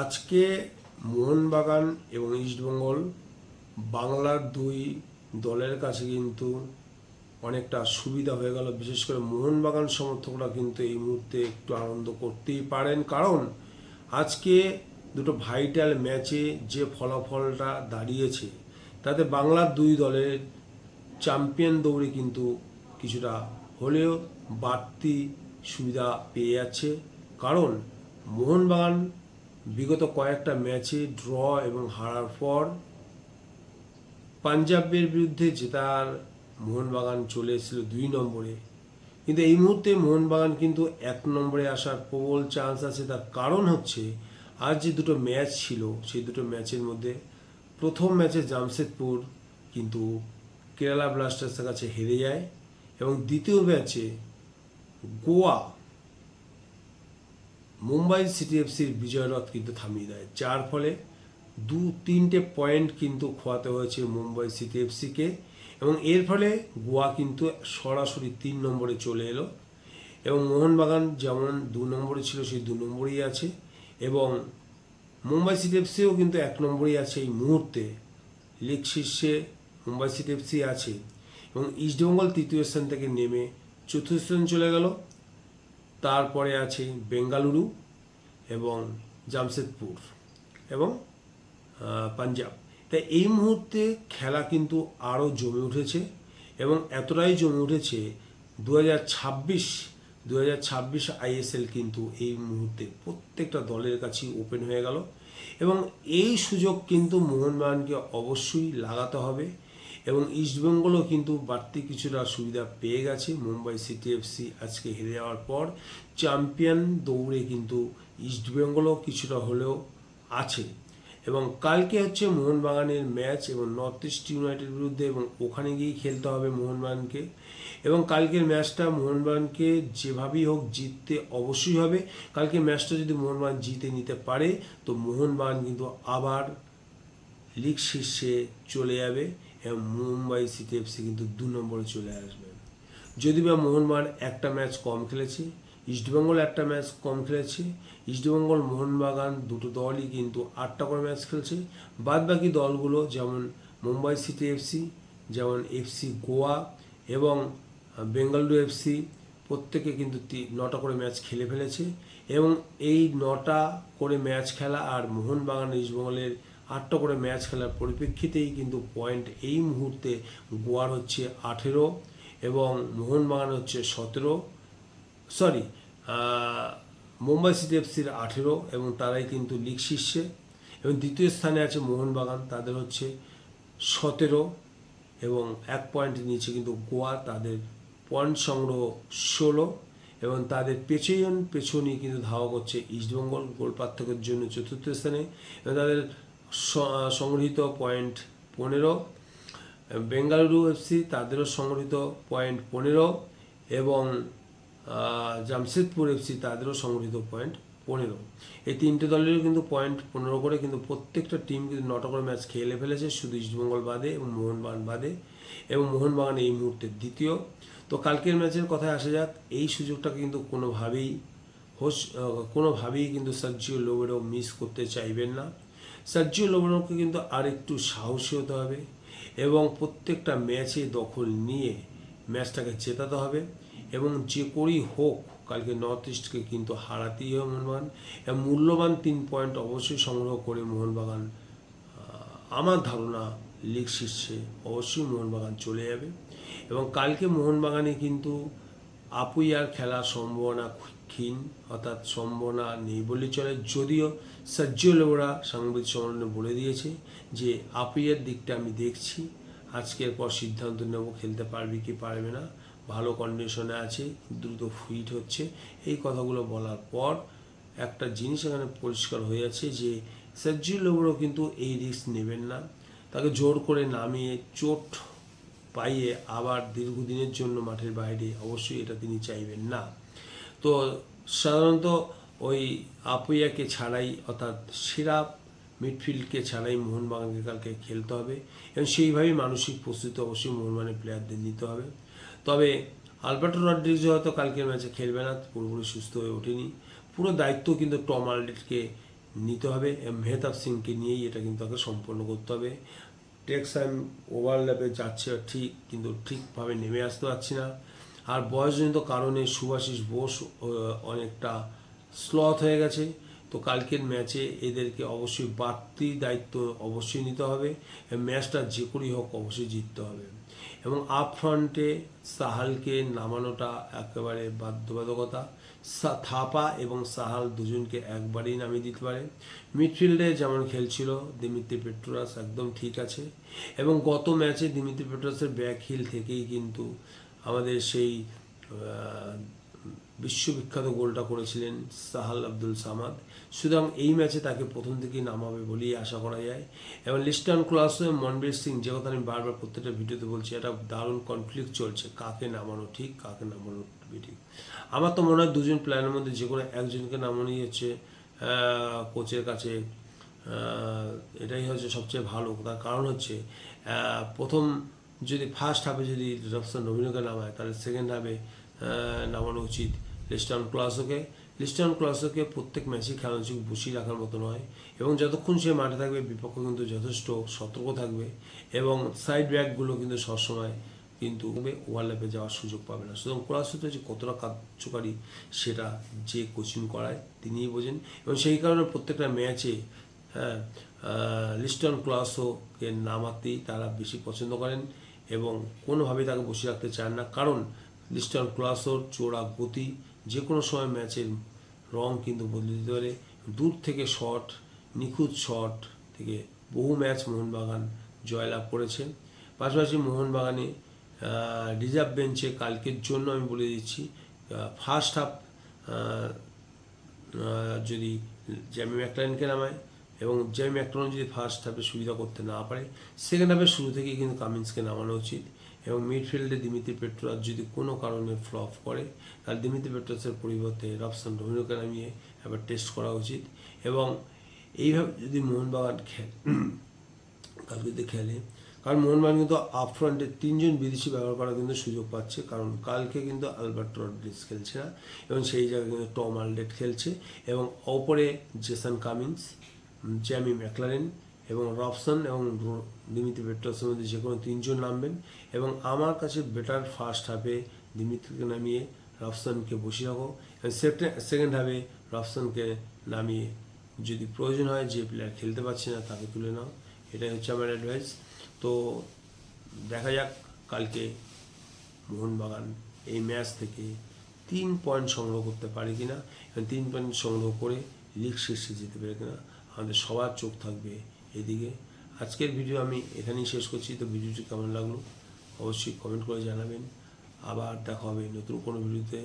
আজকে মোহনবাগান এবং ইস্টবেঙ্গল বাংলার দুই দলের কাছে কিন্তু অনেকটা সুবিধা হয়ে গেল। বিশেষ করে মোহনবাগান সমর্থকরা কিন্তু এই মুহূর্তে একটু আনন্দ করতেই পারেন, কারণ আজকে দুটো ভাইটাল ম্যাচে যে ফলাফলটা দাঁড়িয়েছে তাতে বাংলার দুই দলের চ্যাম্পিয়ন দৌড়ে কিন্তু কিছুটা হলেও বাড়তি সুবিধা পেয়ে যাচ্ছে। কারণ মোহনবাগান বিগত কয়েকটা ম্যাচে ড্র এবং হারার পর পাঞ্জাবের বিরুদ্ধে জেতার মোহনবাগান চলে এসেছিল 2 নম্বরে, কিন্তু এই মুহূর্তে মোহনবাগান কিন্তু 1 নম্বরে আসার প্রবল চান্স আছে। তার কারণ হচ্ছে আজ যে দুটো ম্যাচ ছিল সেই দুটো ম্যাচের মধ্যে প্রথম ম্যাচে জামশেদপুর কিন্তু কেরালা ব্লাস্টার্সের কাছে হেরে যায় এবং দ্বিতীয় ম্যাচে গোয়া মুম্বাই সিটি এফসির বিজয়রথ কিন্তু থামিয়ে দেয়, যার ফলে 2-3টে পয়েন্ট কিন্তু খোয়াতে হয়েছে মুম্বাই সিটি এফসিকে এবং এর ফলে গোয়া কিন্তু সরাসরি 3 নম্বরে চলে এলো এবং মোহনবাগান যেমন 2 নম্বরে ছিল সেই 2 নম্বরেই আছে এবং মুম্বাই সিটি এফসিও কিন্তু 1 নম্বরেই আছে। এই মুহূর্তে লিগ শীর্ষে মুম্বাই সিটি এফসি আছে এবং ইস্টবেঙ্গল তৃতীয় স্থান থেকে নেমে চতুর্থ স্থান চলে গেল। তারপরে আছে বেঙ্গালুরু এবং জামশেদপুর এবং পাঞ্জাব। তাই এই মুহূর্তে খেলা কিন্তু আরও জমে উঠেছে এবং এতটাই জমে উঠেছে 2026 আইএসএল কিন্তু এই মুহূর্তে প্রত্যেকটা দলের কাছেই ওপেন হয়ে গেল এবং এই সুযোগ কিন্তু মোহনবাগানকে অবশ্যই লাগাতে হবে এবং ইস্টবেঙ্গলও কিন্তু বাড়তি কিছুটা সুবিধা পেয়ে গেছে। মুম্বাই সিটি এফসি আজকে হেরে যাওয়ার পর চ্যাম্পিয়ন দৌড়ে কিন্তু ইস্টবেঙ্গলও কিছুটা হলেও আছে এবং কালকে হচ্ছে মোহনবাগানের ম্যাচ এবং নর্থ ইস্ট ইউনাইটেড বিরুদ্ধে এবং ওখানে গিয়েই খেলতে হবে মোহনবাগানকে এবং কালকের ম্যাচটা মোহনবাগানকে যেভাবেই হোক জিততে অবশ্যই হবে। কালকে ম্যাচটা যদি মোহনবাগান জিতে নিতে পারে তো মোহনবাগান কিন্তু আবার লিগ শীর্ষে চলে যাবে এবং মুম্বাই সিটি এফসি কিন্তু 2 নম্বরে চলে আসবে। যদি বা মোহনবাগান একটা ম্যাচ কম খেলেছে, ইস্টবেঙ্গল একটা ম্যাচ কম খেলেছে, ইস্টবেঙ্গল মোহনবাগান দুটো দলই কিন্তু 8টা করে ম্যাচ খেলছে। বাদবাকি দলগুলো যেমন মুম্বাই সিটি এফসি, যেমন এফসি গোয়া এবং বেঙ্গালুরু এফসি প্রত্যেকে কিন্তু 9টা করে ম্যাচ খেলে ফেলেছে এবং এই 9টা করে ম্যাচ খেলা আর মোহনবাগান ইস্টবেঙ্গলের 8টা করে ম্যাচ খেলার পরিপ্রেক্ষিতেই কিন্তু পয়েন্ট এই মুহূর্তে গোয়ার হচ্ছে 18 এবং মোহনবাগান হচ্ছে 17, মুম্বাই সিটি এফসির 18 এবং তারাই কিন্তু লিগ শীর্ষে এবং দ্বিতীয় স্থানে আছে মোহনবাগান, তাদের হচ্ছে 17 এবং 1 পয়েন্ট নিচে কিন্তু গোয়া, তাদের পয়েন্ট সংগ্রহ 16 এবং তাদের পেছনেই কিন্তু ধাওয়া করছে ইস্টবেঙ্গল গোল পার্থক্যের জন্য 4র্থ স্থানে এবং তাদের সংগৃহীত পয়েন্ট 15। বেঙ্গালুরু এফসি তাদেরও সংগৃহীত পয়েন্ট 15 এবং জামশেদপুর এফসি তাদেরও সংগৃহীত পয়েন্ট 15। এই 3টে দলেরও কিন্তু পয়েন্ট 15 করে, কিন্তু প্রত্যেকটা টিম কিন্তু 9টা করে ম্যাচ খেলে ফেলেছে শুধু ইস্টবেঙ্গল বাদে এবং মোহনবাগান বাদে এবং মোহনবাগান এই মুহূর্তে দ্বিতীয়। তো কালকের ম্যাচের কথায় আসা যাক, এই সুযোগটাকে কিন্তু কোনোভাবেই কিন্তু সার্জিও লোবেরো মিস করতে চাইবেন না। সার্জিও লোবেরোকে কিন্তু আর একটু সাহসী হতে হবে এবং প্রত্যেকটা ম্যাচে দখল নিয়ে ম্যাচটাকে জেতাতে হবে এবং যে করেই হোক কালকে নর্থ ইস্টকে কিন্তু হারাতেই হবে মোহনবাগান এবং মূল্যবান 3 পয়েন্ট অবশ্যই সংগ্রহ করে মোহনবাগান আমার ধারণা লিগ শীর্ষে অবশ্যই মোহনবাগান চলে যাবে এবং কালকে মোহনবাগানে কিন্তু আপুইয়ার খেলার সম্ভাবনা ক্ষীণ, অর্থাৎ সম্ভাবনা নেই বলে চলে। যদিও সার্জিও লোবেরো সাংবাদিক সম্মেলনে বলে দিয়েছে যে আপুইয়ার দিকটা আমি দেখছি, আজকের পর সিদ্ধান্ত নেব খেলতে পারবে কি পারবে না, ভালো কন্ডিশনে আছে, দ্রুত ফিট হচ্ছে। এই কথাগুলো বলার পর একটা জিনিস এখানে পরিষ্কার হয়ে যাচ্ছে যে সার্জিও লোবেরো কিন্তু এই রিস্ক নেবেন না, তাকে জোর করে নামিয়ে চোট পাইয়ে আবার দীর্ঘদিনের জন্য মাঠের বাইরে অবশ্যই এটা তিনি চাইবেন না। তো সাধারণত ওই আপুইয়াকে ছাড়াই, অর্থাৎ সেরা মিডফিল্ডকে ছাড়াই মোহনবাগানকে কালকে খেলতে হবে এবং সেইভাবেই মানসিক প্রস্তুতি অবশ্যই মোহনবাগানের প্লেয়ারদের নিতে হবে। তবে আলবার্টো রড্রিগেজ হয়তো কালকের ম্যাচে খেলবে না, পুরোপুরি সুস্থ হয়ে ওঠেনি, পুরো দায়িত্ব কিন্তু টম আলডারকে নিতে হবে। মেহতাব সিংকে নিয়েই এটা কিন্তু তাকে সম্পন্ন করতে হবে। টেক্সাইম ওভারল্যাপে যাচ্ছে ঠিক, কিন্তু ঠিকভাবে নেমে আসতে পারছি না। আর বয়সজনিত কারণে শুভাশিস বোস অনেকটা স্লথ হয়ে গেছে। তো কালকের ম্যাচে এদেরকে অবশ্যই বাড়তি দায়িত্ব অবশ্যই নিতে হবে। ম্যাচটা যে করেই হোক অবশ্যই জিততে হবে। এবং আপ ফ্রন্টে সাহালকে নামানোটা একেবারে বাধ্যবাধকতা। থাপা এবং সাহাল দুজনকে একবারেই নামিয়ে দিতে পারে। মিডফিল্ডে যেমন খেলছিল দিমিত্রি পেট্রোরাস একদম ঠিক আছে। এবং গত ম্যাচে দিমিত্রি পেট্রোরাসের ব্যাক হিল থেকেই কিন্তু আমাদের সেই বিশ্ববিখ্যাত গোলটা করেছিলেন সাহাল আব্দুল সামাদ। সুতরাং এই ম্যাচে তাকে প্রথম থেকেই নামাবে বলেই আশা করা যায়। এবং লিস্টন ক্লাসে মনবীর সিং, যে কথা আমি বারবার প্রত্যেকটা ভিডিওতে বলছি, একটা দারুণ কনফ্লিক্ট চলছে কাকে নামানো ঠিক, কাকে নামানো ঠিক। আমার তো মনে হয় দুজন প্লেয়ারের মধ্যে যে কোনো একজনকে নামানোই হচ্ছে কোচের কাছে এটাই হচ্ছে সবচেয়ে ভালো। তার কারণ হচ্ছে প্রথম যদি ফার্স্ট হাফে যদি রবসন রবিনোকে নামায়, তাহলে সেকেন্ড হাফে নামানো উচিত লিস্টন ক্লাসোকে। লিস্টন ক্লাসোকে প্রত্যেক ম্যাচেই খেলা উচিত, বসিয়ে রাখার মতো নয়। এবং যতক্ষণ সে মাঠে থাকবে বিপক্ষ কিন্তু যথেষ্ট সতর্ক থাকবে এবং সাইড ব্যাকগুলো কিন্তু সবসময় কিন্তু ওভারল্যাপে যাওয়ার সুযোগ পাবে না। সুতরাং ক্লাসোতে যে কতটা কার্যকারী সেটা যে কোচিং করায় তিনিই বোঝেন। এবং সেই কারণে প্রত্যেকটা ম্যাচে লিস্টন ক্লাসোকে নামাতেই তারা বেশি পছন্দ করেন এবং কোনোভাবেই তাকে বসিয়ে রাখতে চান না। কারণ লিস্টন ক্লাসোর চোরা গতি যে কোনো সময় ম্যাচের রং কিন্তু বদলে দিতে পারে। দূর থেকে শট, নিখুঁত শট থেকে বহু ম্যাচ মোহনবাগান জয়লাভ করেছে। পাশাপাশি মোহনবাগানে রিজার্ভ বেঞ্চে কালকের জন্য আমি বলে দিচ্ছি, ফার্স্ট হাফ যদি জ্যামি ম্যাকলারেনকে নামায় এবং জ্যামি ম্যাকলারেন যদি ফার্স্ট হাফে সুবিধা করতে না পারে, সেকেন্ড হাফের শুরু থেকেই কিন্তু কামিন্সকে নামানো উচিত। এবং মিডফিল্ডে দিমিত্রি পেট্রোরাস যদি কোনো কারণে ফ্লপ করে, তাহলে দিমিত্রি পেট্রোরাসের পরিবর্তে রবসন রবিনোকে নামিয়ে একবার টেস্ট করা উচিত। এবং এইভাবে যদি মোহনবাগান কালকে যদি খেলে, কারণ মোহনবাগান কিন্তু আপফ্রন্টে তিনজন বিদেশি ব্যবহার করার কিন্তু সুযোগ পাচ্ছে, কারণ কালকে কিন্তু আলবার্টো রড্রিগেজ খেলছে না এবং সেই জায়গায় কিন্তু টম আলডেট খেলছে। এবং ওপরে জেসন কামিন্স, জ্যামি ম্যাকলারেন এবং রবসন এবং দিমিত্রি পেট্রোরাসের মধ্যে যে কোনো তিনজন নামবেন। এবং আমার কাছে বেটার ফার্স্ট হাফে দিমিত্রিকে নামিয়ে রবসনকে বসিয়ে রাখো, সেকেন্ড হাফে রবসনকে নামিয়ে যদি প্রয়োজন হয় যে প্লেয়ার খেলতে পারছে না তাকে তুলে নাও। এটাই হচ্ছে আমার অ্যাডভাইস। তো দেখা যাক কালকে মোহনবাগান এই ম্যাচ থেকে 3 পয়েন্ট সংগ্রহ করতে পারে কিনা, এবং 3 পয়েন্ট সংগ্রহ করে লিগ শীর্ষে যেতে পারে কিনা। আমাদের সবার চোখ থাকবে এদিকে। আজকের ভিডিও আমি এখানেই শেষ করছি। তো ভিডিওটি কেমন লাগলো অবশ্যই কমেন্ট করে জানাবেন। আবার দেখা হবে নতুন কোনো ভিডিওতে।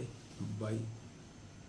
বাই।